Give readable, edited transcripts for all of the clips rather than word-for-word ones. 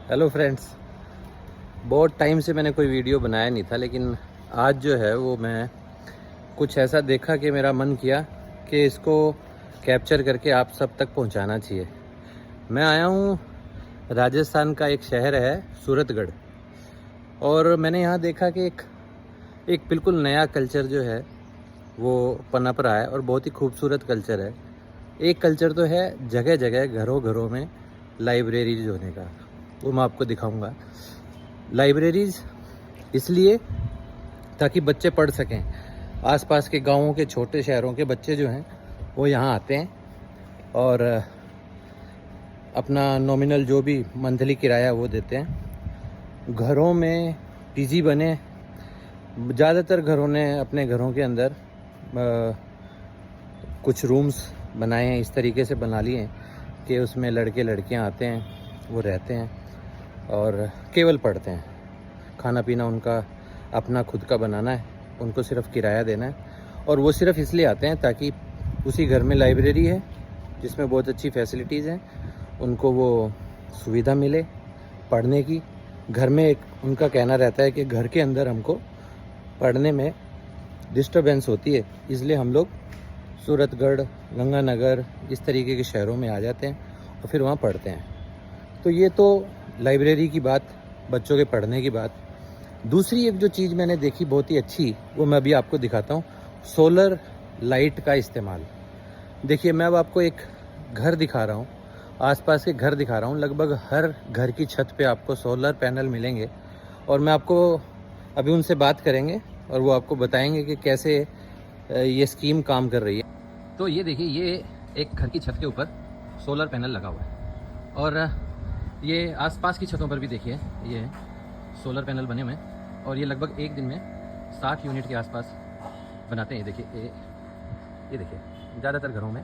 Hello friends, बहुत time से मैंने कोई वीडियो बनाया नहीं था, लेकिन आज जो है वो मैं कुछ ऐसा देखा कि मेरा मन किया कि इसको कैप्चर करके आप सब तक पहुंचाना चाहिए। मैं आया हूं, राजस्थान का एक शहर है सूरतगढ़, और मैंने यहाँ देखा कि एक बिल्कुल नया कल्चर जो है वो पनप रहा है और बहुत ही खूबसूरत कल्चर है। एक कल्चर तो है जगह जगह घरों घरों में लाइब्रेरीज होने का, वो मैं आपको दिखाऊंगा। लाइब्रेरीज इसलिए ताकि बच्चे पढ़ सकें। आसपास के गांवों के छोटे शहरों के बच्चे जो हैं वो यहाँ आते हैं और अपना नॉमिनल जो भी मंथली किराया वो देते हैं। घरों में पीजी बने, ज़्यादातर घरों ने अपने घरों के अंदर कुछ रूम्स बनाए हैं, इस तरीके से बना लिए हैं कि उसमें लड़के लड़कियां आते हैं, वो रहते हैं और केवल पढ़ते हैं। खाना पीना उनका अपना खुद का बनाना है, उनको सिर्फ किराया देना है, और वो सिर्फ इसलिए आते हैं ताकि उसी घर में लाइब्रेरी है जिसमें बहुत अच्छी फैसिलिटीज़ हैं, उनको वो सुविधा मिले पढ़ने की। घर में एक उनका कहना रहता है कि घर के अंदर हमको पढ़ने में डिस्टर्बेंस होती है, इसलिए हम लोग सूरतगढ़, गंगानगर इस तरीके के शहरों में आ जाते हैं और फिर वहाँ पढ़ते हैं। तो ये तो लाइब्रेरी की बात, बच्चों के पढ़ने की बात। दूसरी एक जो चीज़ मैंने देखी बहुत ही अच्छी, वो मैं अभी आपको दिखाता हूँ। सोलर लाइट का इस्तेमाल। देखिए, मैं अब आपको एक घर दिखा रहा हूँ, आसपास के घर दिखा रहा हूँ। लगभग हर घर की छत पे आपको सोलर पैनल मिलेंगे, और मैं आपको अभी उनसे बात करेंगे और वो आपको बताएंगे कि कैसे ये स्कीम काम कर रही है। तो ये देखिए, ये एक घर की छत के ऊपर सोलर पैनल लगा हुआ है, और ये आसपास की छतों पर भी देखिए ये सोलर पैनल बने हुए हैं, और ये लगभग एक दिन में 60 यूनिट के आसपास बनाते हैं। देखिए ये देखिए, ज़्यादातर घरों में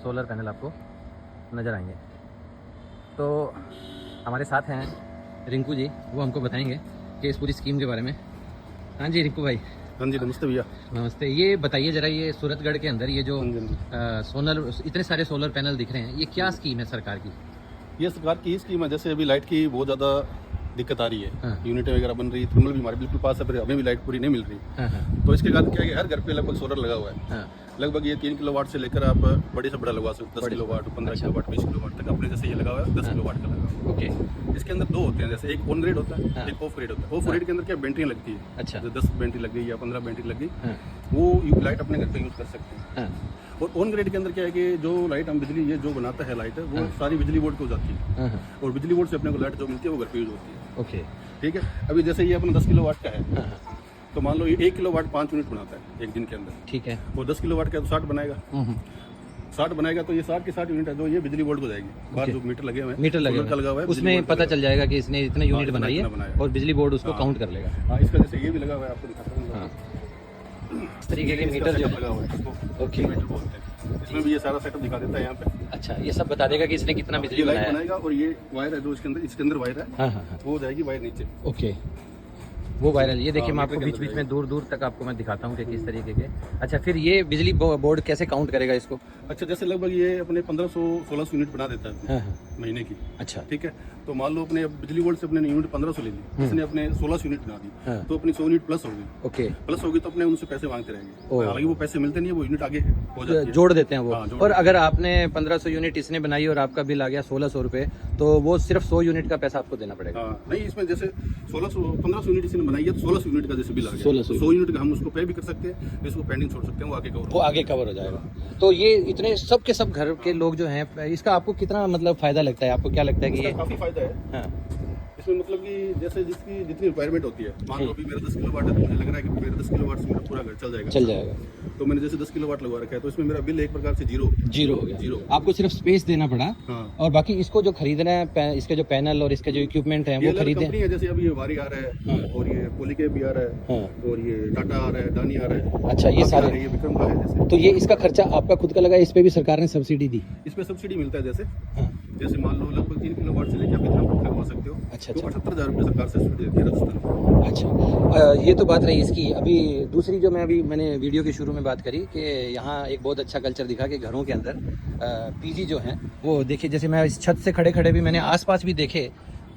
सोलर पैनल आपको नज़र आएंगे। तो हमारे साथ हैं रिंकू जी, वो हमको बताएंगे कि इस पूरी स्कीम के बारे में। हाँ जी रिंकू भाई। हाँ जी, नमस्ते भैया। नमस्ते। ये बताइए ज़रा, ये सूरतगढ़ के अंदर ये जो सोलर, इतने सारे सोलर पैनल दिख रहे हैं, ये क्या स्कीम है सरकार की? ये सरकार की स्कीम है। जैसे अभी लाइट की बहुत ज़्यादा दिक्कत आ रही है, हाँ। यूनिटें वगैरह बन रही है, थर्मल भी हमारे बिल्कुल पास है, पर हमें भी लाइट पूरी नहीं मिल रही। हाँ। तो इसके बाद क्या है कि हर घर पे लगभग सोलर लगा हुआ है। हाँ। लगभग ये 3 किलोवाट से लेकर आप बड़े से बड़ा लगवा सकते हो, 10 किलोवाट, 15 किलोवाट, 20 किलोवाट तक। अपने जैसे ये लगा हुआ है 10 किलोवाट का लगा हुआ है। ओके। इसके अंदर दो होते हैं, जैसे एक ऑन ग्रेड होता है, हाँ। एक ऑफ ग्रेड होता है। ऑफ ग्रेड के अंदर क्या बैटरियाँ लगती है। अच्छा। जो 10 बैटरी लग गई या 15 बैटरी लग गई, हाँ। वो लाइट अपने घर पे यूज़ कर सकते हैं। हाँ। और ऑन ग्रेड के अंदर क्या है कि जो लाइट हम बिजली, ये जो बनाता है लाइट, वो हाँ। सारी बिजली बोर्ड को जाती है, हाँ। और बिजली बोर्ड से अपने को लाइट जो मिलती है वो घर पे यूज होती है। ओके। ठीक है। अभी जैसे ये अपना 10 किलोवाट का है, हाँ। तो मान लो ये 1 किलोवाट 5 यूनिट बनाता है एक दिन के अंदर। ठीक है। वो 10 किलोवाट का तो 60 बनाएगा। 60 बनाएगा तो ये 60 की 60 यूनिट है जो ये बिजली बोर्ड को जाएगी। बाहर जो मीटर लगे हुए हैं, मीटर लगे सोलर का लगा हुआ है, उसमें पता चल जाएगा कि इसने इतने यूनिट इतना बनाई है, बनाया। और बिजली बोर्ड उसको हाँ। काउंट कर लेगा। हाँ, इसका जैसे ये भी लगा हुआ है, आपको दिखाता हूँ। हाँ। इस तरीके के मीटर जो लगा हुआ है, इसको ओके। मीटर बोलते हैं। इसमें भी ये सारा सेटअप दिखा देता है यहाँ पे। अच्छा, ये सब बता देगा कि इसने कितना बिजली ये लाइट बनाया है। बनाएगा, और ये वायर है जो इसके अंदर वायर है, हाँ हाँ हाँ। वो जाएगी वायर नीचे। ओके, वो वायरल। ये देखिए, हाँ, मैं आपको मीटर के बीच बीच अंदर में दूर दूर तक आपको मैं दिखाता हूँ कि किस तरीके के। अच्छा, फिर ये बिजली बोर्ड कैसे काउंट करेगा इसको? अच्छा, जैसे लगभग ये अपने 1500-1600 यूनिट बना देता है हाँ हाँ। महीने की। अच्छा। ठीक है। तो मान लो अपने बिजली बोर्ड से अपने यूनिट 1500 ले ली, इसने अपने 1600 यूनिट बना दी, हाँ। तो अपनी 100 यूनिट प्लस होगी। ओके। प्लस होगी तो अपने उनसे पैसे मांगते रहेंगे। हालांकि वो पैसे मिलते नहीं है, वो यूनिट आगे हो जाती है, जोड़ देते हैं वो। हाँ, जोड़ और देते अगर आपने 1500 यूनिट इसने बनाई और आपका बिल आ गया 1600 रुपये, तो वो सिर्फ 100 यूनिट का पैसा आपको देना पड़ेगा। हाँ, नहीं, इसमें जैसे 1500 यूनिट इसने बनाई है तो 1600 यूनिट का जैसे बिल आ गया, 1600 100 यूनिट का हम उसको पे भी कर सकते हैं, इसको पेंडिंग छोड़ सकते हैं, वो आगे कवर वो आगे कवर हो जाएगा। तो ये इतने सब के सब घर के लोग जो हैं, इसका आपको कितना मतलब फायदा लगता है? आपको क्या लगता है कि ये? काफी फायदा है। हाँ। इसमें मतलब कि जैसे जिसकी जितनी रिक्वायरमेंट होती है, मान लो अभी मेरा 10 किलोवाट है, तो मुझे लग रहा है कि मेरा 10 किलोवाट से मेरा पूरा घर चल जाएगा। तो मैंने जैसे 10 किलोवाट लगवा रखा है, तो इसमें मेरा बिल एक प्रकार से जीरो हो गया। जीरो। आपको सिर्फ स्पेस देना पड़ा। हाँ। और बाकी इसको जो खरीदना है, इसके जो पैनल और इसके जो इक्विपमेंट है वो खरीदे। कंपनी है, जैसे अभी ये वारी आ रहा है, हाँ। और ये पोलिके भी आ रहा है, हाँ। और ये टाटा आ रहा है, दानी आ रहा है। अच्छा, ये सारे, ये विक्रम का है जैसे। तो ये इसका खर्चा आपका खुद का लगा, इस पे भी सरकार ने सब्सिडी दी? इस पे सब्सिडी मिलता है। जैसे हाँ। जैसे मान लो लगभग 3 किलोवाट से लेकर आप इतना फुट लगवा सकते हो। अच्छा। तो 78,000 रुपये सरकार से सब्सिडी देती है राजस्थान। अच्छा, ये तो बात रही इसकी। अभी दूसरी जो मैंने वीडियो के शुरू में बात करी कि यहाँ एक बहुत अच्छा कल्चर दिखा कि घरों के अंदर पीजी जो हैं वो देखिए, जैसे मैं इस छत से खड़े खड़े भी मैंने आसपास भी देखे,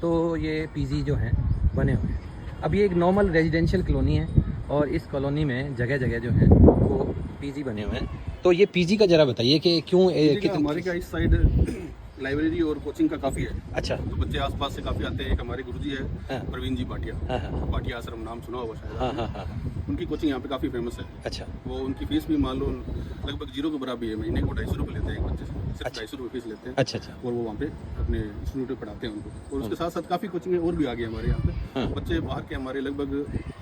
तो ये पीजी जो हैं बने हुए हैं। अब ये एक नॉर्मल रेजिडेंशियल कॉलोनी है और इस कॉलोनी में जगह जगह जो है वो पीजी बने हुए हैं। तो ये पीजी का जरा बताइए कि क्यों हमारे का इस साइड लाइब्रेरी और कोचिंग का काफ़ी है। अच्छा। तो बच्चे आसपास से काफ़ी आते हैं। एक हमारे गुरुजी है हाँ। प्रवीण जी भाटिया, हाँ। भाटिया आश्रम नाम सुना होगा शायद। हाँ हाँ हाँ। उनकी कोचिंग यहाँ पे काफ़ी फेमस है। अच्छा। वो उनकी फीस भी मान लो लगभग 0 के बराबर है। महीने को 250 रुपये लेते हैं एक बच्चे से, सिर्फ अच्छा। 250 रुपये फीस लेते हैं। अच्छा अच्छा। और वो वहाँ पे अपने इंस्टीट्यूट में पढ़ाते हैं उनको। और उसके साथ साथ काफ़ी कोचिंग और भी आ गई हमारे यहाँ पे। हाँ। बच्चे बाहर के हमारे लगभग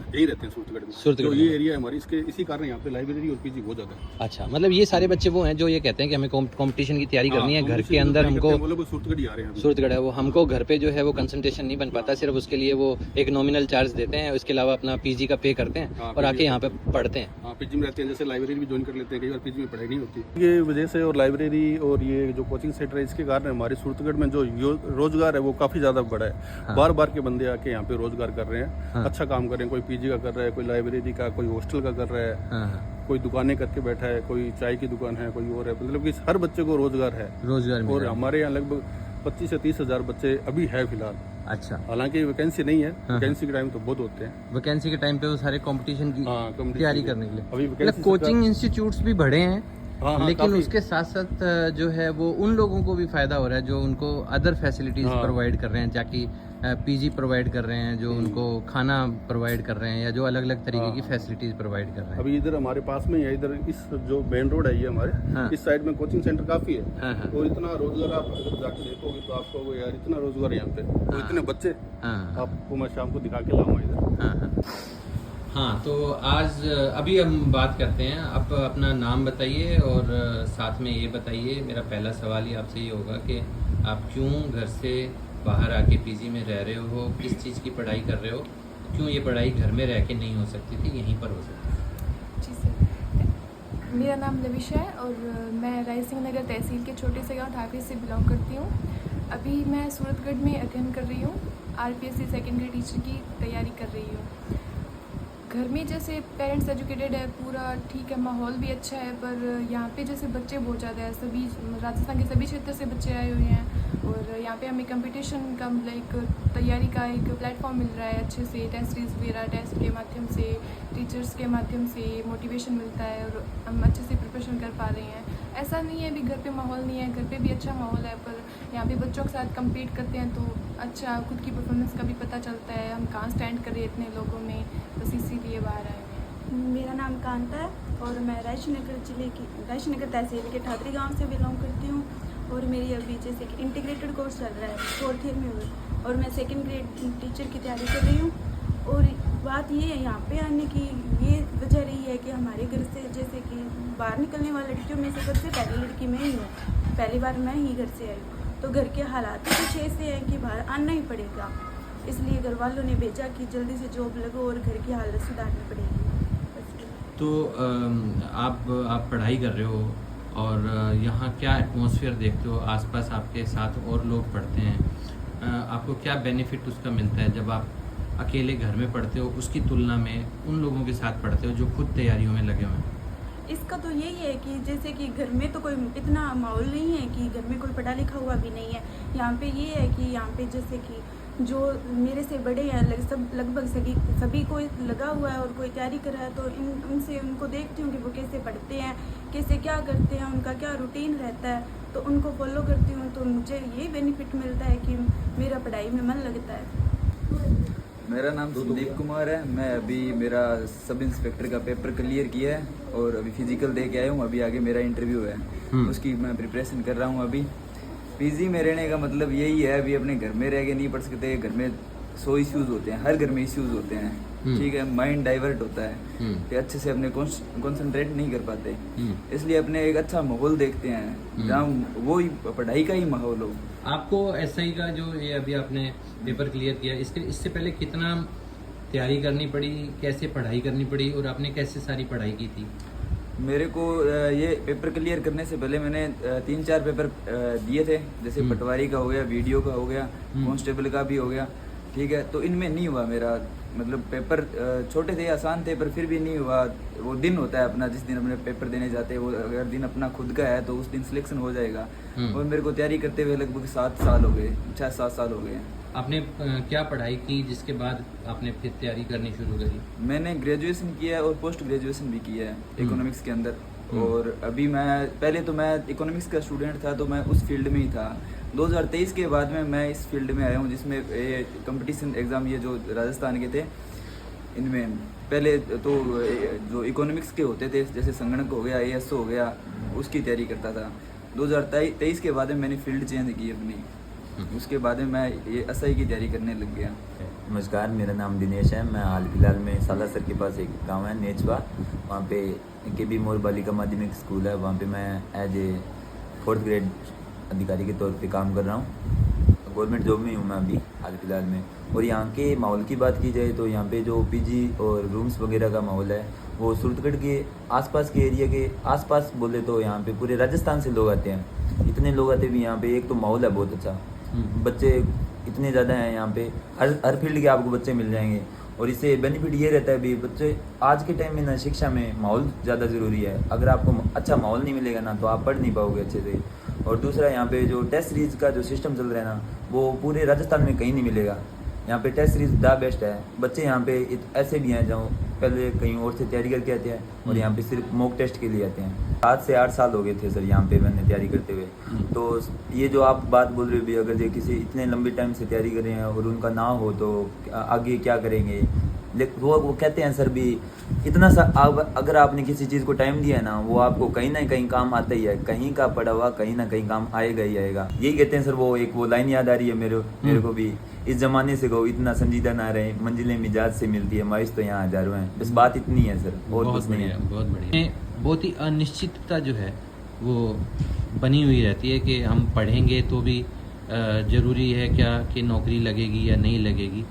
यहीं रहते हैं सूरतगढ़ में। सूरतगढ़ तो में। ये एरिया है हमारी, इसी कारण यहाँ पे लाइब्रेरी और पीजी बहुत ज़्यादा है। अच्छा, मतलब ये सारे बच्चे वो हैं जो ये कहते हैं कि हमें कंपटीशन की तैयारी करनी है, घर के अंदर हमको वो लोग सूरतगढ़ ही आ रहे हैं अभी। सूरतगढ़ है वो, हमको घर पे जो है वो कंसंट्रेशन नहीं बन पाता, सिर्फ उसके लिए वो एक नॉमिनल चार्ज देते हैं, उसके अलावा अपना पीजी का पे करते हैं हाँ, और आके यहाँ पे पढ़ते हैं। हाँ, पीजी में रहते हैं। जैसे लाइब्रेरी भी ज्वाइन कर लेते हैं, कई बार पीजी में पढ़ाई नहीं होती। ये वजह से और लाइब्रेरी और ये जो कोचिंग सेंटर है इसके कारण हमारे सूरतगढ़ में जो रोजगार है वो काफ़ी ज़्यादा बड़ा है। हाँ। बार बार के बंदे आके यहाँ पे रोजगार कर रहे हैं। हाँ। अच्छा काम कर रहे हैं। कोई पीजी का कर रहा है, कोई लाइब्रेरी का, कोई हॉस्टल का कर रहा है, हाँ। कोई दुकानें करके बैठा है, कोई चाय की दुकान है, कोई और है। मतलब कि हर बच्चे को रोजगार है। रोजगार मिल और रहा है। हमारे यहाँ लगभग 25 से 30 हज़ार बच्चे अभी है फिलहाल। अच्छा। हालांकि वैकेंसी नहीं है, हाँ। वैकेंसी के टाइम तो बहुत होते हैं। वैकेंसी के टाइम पे वो सारे कंपटीशन की हाँ, competition तैयारी की। करने के लिए अभी मतलब वैकेंसी कोचिंग इंस्टीट्यूट्स भी बढ़े हैं। हाँ, लेकिन काफ़ी। उसके साथ साथ जो है वो उन लोगों को भी फ़ायदा हो रहा है जो उनको अदर फैसिलिटीज़ हाँ। प्रोवाइड कर रहे हैं, जाकि पीजी प्रोवाइड कर रहे हैं, जो उनको खाना प्रोवाइड कर रहे हैं, या जो अलग अलग तरीके की फैसिलिटीज़ प्रोवाइड कर रहे हैं। अभी इधर हमारे पास में है, इधर इस जो मेन रोड है ये हमारे, हाँ। इस साइड में कोचिंग सेंटर काफ़ी है। हाँ हाँ और इतना रोजगार आप अगर जाके देखोगे तो आपको वो यार इतना रोजगार है यहाँ पे। तो इतने बच्चे हाँ आपको मैं शाम को दिखा के लाऊंगा इधर। हाँ हाँ। हाँ, तो आज अभी हम बात करते हैं। आप अपना नाम बताइए और साथ में ये बताइए, मेरा पहला सवाल ही आपसे ये होगा कि आप क्यों घर से बाहर आके पीजी में रह रहे हो, किस चीज़ की पढ़ाई कर रहे हो, क्यों ये पढ़ाई घर में रह के नहीं हो सकती थी, यहीं पर हो सकती थी? जी सर, मेरा नाम लविशा है और मैं राय सिंह नगर तहसील के छोटे से गांव ठाकरे से बिलोंग करती हूँ। अभी मैं सूरतगढ़ में अध्ययन कर रही हूँ, RPSC सेकेंड ग्रेड टीचर की तैयारी कर रही हूँ। घर में जैसे पेरेंट्स एजुकेटेड है, पूरा ठीक है, माहौल भी अच्छा है, पर यहाँ पे जैसे बच्चे बहुत ज़्यादा है, सभी राजस्थान के सभी क्षेत्र से बच्चे आए हुए हैं और यहाँ पे हमें कंपटीशन का मतलब एक तैयारी का एक प्लेटफॉर्म मिल रहा है अच्छे से, टेस्ट सीरीज वगैरह टेस्ट के माध्यम से, टीचर्स के माध्यम से मोटिवेशन मिलता है और हम अच्छे से प्रिपरेशन कर पा रहे हैं। ऐसा नहीं है अभी घर पे माहौल नहीं है, घर पे भी अच्छा माहौल है, पर यहाँ पे बच्चों के साथ कम्पीट करते हैं तो अच्छा खुद की परफॉर्मेंस का भी पता चलता है, हम कहाँ स्टैंड कर रहे हैं इतने लोगों में, बस इसीलिए बाहर आए हैं। मेरा नाम कांता है और मैं रायशनगर जिले की रायशनगर तहसील के ठाकरी गांव से बिलोंग करती हूँ और मेरी अभी जैसे कि इंटीग्रेटेड कोर्स चल रहा है 4th ईयर में हुए और मैं सेकंड ग्रेड टीचर की तैयारी कर रही हूँ। और बात ये है यहाँ पे आने की, ये वजह रही है कि हमारे घर से जैसे कि बाहर निकलने वाली लड़कियों में से सबसे पहली लड़की मैं ही हूँ, पहली बार मैं ही घर से आई हूँ, तो घर के हालात कुछ ऐसे हैं कि बाहर आना ही पड़ेगा, इसलिए घर वालों ने भेजा कि जल्दी से जॉब लगो और घर की हालत सुधारनी पड़ेगी। तो आप पढ़ाई कर रहे हो और यहाँ क्या एटमॉस्फेयर देखते हो, आसपास आपके साथ और लोग पढ़ते हैं, आपको क्या बेनिफिट उसका मिलता है जब आप अकेले घर में पढ़ते हो उसकी तुलना में उन लोगों के साथ पढ़ते हो जो खुद तैयारियों में लगे हुए हैं? इसका तो यही है कि जैसे कि घर में तो कोई इतना माहौल नहीं है कि घर में कोई पढ़ा लिखा हुआ भी नहीं है। यहाँ पे ये है कि यहाँ पे जैसे कि जो मेरे से बड़े हैं लगभग सभी को लगा हुआ है और कोई तैयारी कर रहा है, तो उनसे उनको देखती हूँ कि वो कैसे पढ़ते हैं, कैसे क्या करते हैं, उनका क्या रूटीन रहता है, तो उनको फॉलो करती हूँ, तो मुझे यही बेनिफिट मिलता है कि मेरा पढ़ाई में मन लगता है। मेरा नाम संदीप कुमार है। मैं अभी मेरा सब इंस्पेक्टर का पेपर क्लियर किया है और अभी फिजिकल दे के आया हूँ। अभी आगे मेरा इंटरव्यू है, उसकी मैं प्रिपरेशन कर रहा हूँ। अभी पीजी में रहने का मतलब यही है, अभी अपने घर में रह के नहीं पढ़ सकते। घर में 100 इश्यूज होते हैं, हर घर में इश्यूज होते हैं, ठीक है, माइंड डाइवर्ट होता है कि अच्छे से अपने कंसंट्रेट नहीं कर पाते, इसलिए अपने एक अच्छा माहौल देखते हैं जहाँ वो ही पढ़ाई का ही माहौल हो। आपको SI का जो ये अभी आपने पेपर क्लियर किया, इससे पहले कितना तैयारी करनी पड़ी, कैसे पढ़ाई करनी पड़ी और आपने कैसे सारी पढ़ाई की थी? मेरे को ये पेपर क्लियर करने से पहले मैंने 3-4 पेपर दिए थे, जैसे पटवारी का हो गया, वीडियो का हो गया, कांस्टेबल का भी हो गया, ठीक है। तो इनमें नहीं हुआ मेरा, मतलब पेपर छोटे थे, आसान थे, पर फिर भी नहीं हुआ। वो दिन होता है अपना, जिस दिन अपने पेपर देने जाते हैं, वो अगर दिन अपना खुद का है तो उस दिन सिलेक्शन हो जाएगा। और मेरे को तैयारी करते हुए लगभग 7 साल हो गए, 6-7 साल हो गए। आपने क्या पढ़ाई की जिसके बाद आपने फिर तैयारी करनी शुरू करी? मैंने ग्रेजुएशन किया है और पोस्ट ग्रेजुएशन भी किया है इकोनॉमिक्स के अंदर। और अभी मैं पहले तो मैं इकोनॉमिक्स का स्टूडेंट था, तो मैं उस फील्ड में ही था। 2023 के बाद में मैं इस फील्ड में आया हूँ, जिसमें ये कंपटीशन एग्ज़ाम ये जो राजस्थान के थे, इनमें पहले तो जो इकोनॉमिक्स के होते थे जैसे संगणक हो गया, ASO हो गया, उसकी तैयारी करता था। 2023 के बाद में मैंने फील्ड चेंज की अपनी, उसके बाद में मैं ये SI की तैयारी करने लग गया। नमस्कार, मेरा नाम दिनेश है। मैं हाल फिलहाल में सालासर के पास एक गांव है नेचवा, वहाँ पे KB मोर बालिका माध्यमिक स्कूल है, वहाँ पे मैं एज ए 4th ग्रेड अधिकारी के तौर पे काम कर रहा हूँ। गवर्नमेंट जॉब में हूँ मैं अभी हाल फिलहाल में। और यहाँ के माहौल की बात की जाए तो यहाँ पे जो PG और रूम्स वगैरह का माहौल है वो सूरतगढ़ के आसपास के एरिया के आसपास बोले तो यहाँ पे पूरे राजस्थान से लोग आते हैं। इतने लोग आते भी यहाँ पे, एक तो माहौल है बहुत अच्छा, बच्चे इतने ज़्यादा हैं यहाँ पे, हर फील्ड के आपको बच्चे मिल जाएंगे। और इससे बेनिफिट ये रहता है भी बच्चे आज के टाइम में ना शिक्षा में माहौल ज़्यादा ज़रूरी है। अगर आपको अच्छा माहौल नहीं मिलेगा ना तो आप पढ़ नहीं पाओगे अच्छे से। और दूसरा यहाँ पे जो टेस्ट सीरीज का जो सिस्टम चल रहा है ना, वो पूरे राजस्थान में कहीं नहीं मिलेगा। यहाँ पे टेस्ट सीरीज द बेस्ट है। बच्चे यहाँ पे ऐसे भी हैं जो पहले कहीं और से तैयारी करके आते हैं और यहाँ पे सिर्फ मॉक टेस्ट के लिए आते हैं। 7 से 8 साल हो गए थे सर यहाँ पे मैंने तैयारी करते हुए। तो ये जो आप बात बोल रहे हो भी, अगर ये किसी इतने लंबे टाइम से तैयारी कर रहे हैं और उनका ना हो तो आगे क्या करेंगे। लेकिन वो कहते हैं सर भी इतना सा अगर आपने किसी चीज़ को टाइम दिया है ना, वो आपको कहीं ना कहीं काम आता ही है। कहीं का पड़ा हुआ कहीं ना कहीं काम आएगा ही आएगा। यही कहते हैं सर। वो लाइन याद आ रही है मेरे को भी, इस जमाने से कहो इतना संजीदा ना रहे, मंजिलें मिजाज से मिलती है, माइस तो यहाँ हजारों हैं। बस बात इतनी है सर, और कुछ नहीं है। बहुत बढ़िया। बहुत ही अनिश्चितता जो है वो बनी हुई रहती है कि हम पढ़ेंगे तो भी ज़रूरी है क्या कि नौकरी लगेगी या नहीं लगेगी।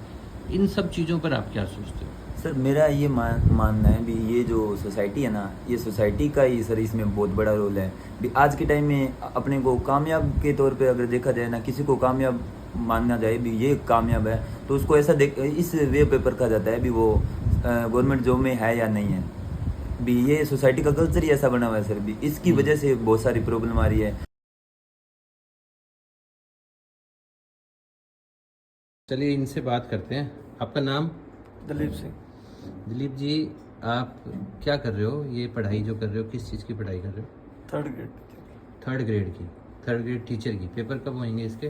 इन सब चीज़ों पर आप क्या सोचते हो? सर मेरा ये मानना है भी, ये जो सोसाइटी है ना, ये सोसाइटी का ही सर इसमें बहुत बड़ा रोल है भी। आज के टाइम में अपने को कामयाब के तौर पे अगर देखा जाए ना, किसी को कामयाब मानना जाए भी ये कामयाब है तो उसको ऐसा इस वे पे परखा जाता है भी वो गवर्नमेंट जॉब में है या नहीं है भी। ये सोसाइटी का कल्चर ही ऐसा बना हुआ है सर भी, इसकी वजह से बहुत सारी प्रॉब्लम आ रही है। चलिए इनसे बात करते हैं। आपका नाम? दलीप सिंह। दिलीप जी, आप क्या कर रहे हो? ये पढ़ाई जो कर रहे हो किस चीज़ की पढ़ाई कर रहे हो? 3rd grade. 3rd ग्रेड की। 3rd ग्रेड टीचर की। पेपर कब होंगे इसके?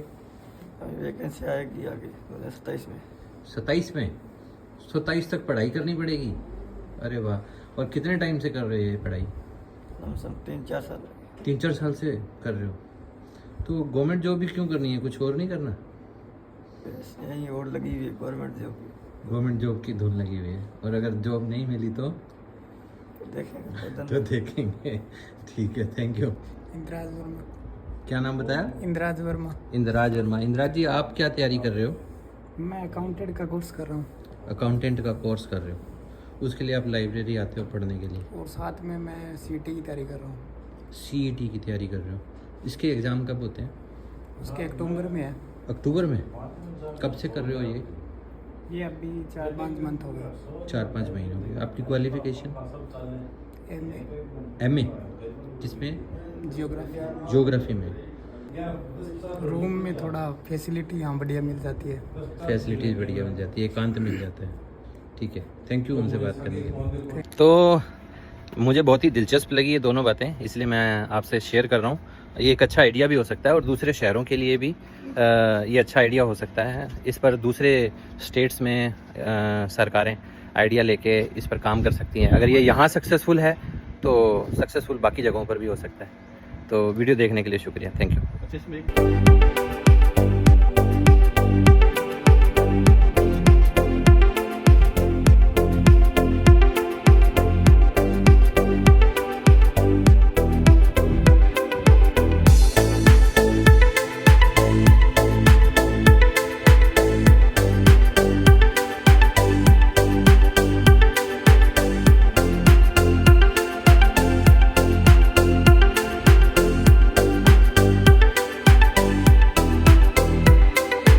वैकेंसी आएगी आगे 2027 में। 27 में? 27 तक पढ़ाई करनी पड़ेगी? अरे वाह। और कितने टाइम से कर रहे हो ये पढ़ाई? लमसम 3-4 साल। 3-4 साल से कर रहे हो। तो गवर्नमेंट जॉब भी क्यों करनी है? कुछ और नहीं करना? यही और लगी हुई है गवर्नमेंट जॉब की। गवर्नमेंट जॉब की धुन लगी हुई है। और अगर जॉब नहीं मिली तो देखेंगे तो देखेंगे। ठीक है, थैंक यू। इंद्राज वर्मा। क्या नाम बताया? इंद्राज वर्मा। इंद्राज वर्मा। इंद्राज जी, आप क्या तैयारी कर रहे हो? मैं अकाउंटेंट का कोर्स कर रहा हूँ। अकाउंटेंट का कोर्स कर रहे हो, उसके लिए आप लाइब्रेरी आते हो पढ़ने के लिए? और साथ में मैं CET की तैयारी कर रहा हूँ। CET की तैयारी कर रहे हो। इसके एग्ज़ाम कब होते हैं? उसके अक्टूबर में है। अक्टूबर में? कब से कर रहे हो ये? ये अभी 4-5 मंथ हो गए। 4-5 महीने हो गए। आपकी क्वालिफिकेशन? MA किसमें? जियोग्राफी। ज्योग्राफी में। रूम में थोड़ा फैसिलिटी यहाँ बढ़िया मिल जाती है। फैसिलिटीज़ बढ़िया मिल जाती है, एकांत मिल जाता है। ठीक है, थैंक यू हमसे बात करने के लिए। तो मुझे बहुत ही दिलचस्प लगी ये दोनों बातें, इसलिए मैं आपसे शेयर कर रहा हूँ। ये एक अच्छा आइडिया भी हो सकता है और दूसरे शहरों के लिए भी ये अच्छा आइडिया हो सकता है। इस पर दूसरे स्टेट्स में सरकारें आइडिया लेके इस पर काम कर सकती हैं। अगर ये यहाँ सक्सेसफुल है तो सक्सेसफुल बाकी जगहों पर भी हो सकता है। तो वीडियो देखने के लिए शुक्रिया, थैंक यू।